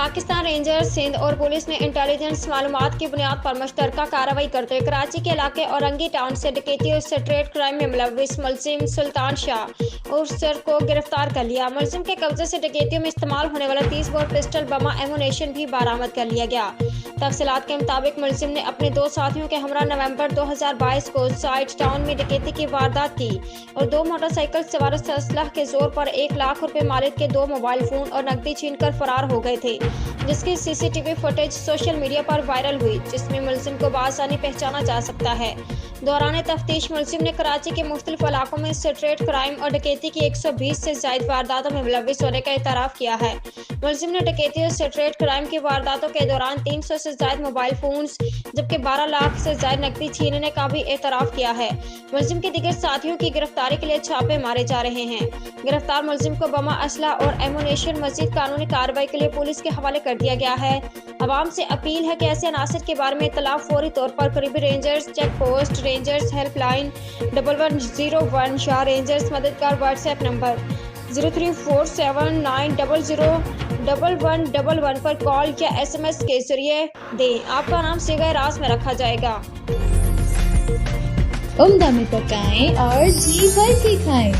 Pakistan rangers Sindh और police ने intelligence मालूमात की बुनियाद पर मुश्तरका कार्रवाई करते हुए कराची के इलाके औरंगी टाउन से डकैती और स्ट्रीट क्राइम में मुलव्विस मुलजिम सुल्तान शाह उर्फ सर को गिरफ्तार कर लिया। मुलजिम के कब्जे से डकैतियों में इस्तेमाल होने वाला 30 बोर पिस्टल बमा एमुनेशन भी बरामद कर लिया गया। तफसीलात के मुताबिक मुलजिम ने अपने 2 साथियों के हमरा नवंबर 2022 को साइड टाउन में डकैती की वारदात की और 2 मोटरसाइकिल सवार असलह के जोर पर 1 लाख रुपए मालिक के 2 मोबाइल फोन और नकदी छीनकर फरार हो गए थे, जिसकी सीसीटीवी फुटेज सोशल मीडिया पर वायरल हुई, जिसमें मुलजिम को बासानी पहचाना जा सकता है। दौरान तफ्तीश मुलजिम ने कराची के मुख्तलिफ इलाकों में स्ट्रीट क्राइम और डकैती की 120 से ज्यादा वारदातों में मुलव्विस होने का इतराफ किया है। मुलजिम ने डकैती और स्ट्रीट क्राइम की वारदातों के दौरान 300 से ज्यादा मोबाइल फोन्स जबकि 12 लाख से ज्यादा नकदी छीनने का भी एतराफ किया है। मुलजिम के दीगर साथियों की गिरफ्तारी के लिए छापे मारे जा रहे हैं। गिरफ्तार मुलजिम को बमा असला और एमुनेशन मजीद कानूनी कार्रवाई के लिए पुलिस के हवाले कर दिया गया है। अवाम से अपील है कि ऐसे अनासर के बारे में इत्तला फौरी तौर पर करीबी rangers check post, rangers helpline 1101 शाह रेंजर्स मददगार व्हाट्सएप नंबर 0347900111 पर कॉल या SMS के जरिए दें। आपका नाम सिगा राज में रखा जाएगा। उम्दा में पकाएं और जी भर के खाएं।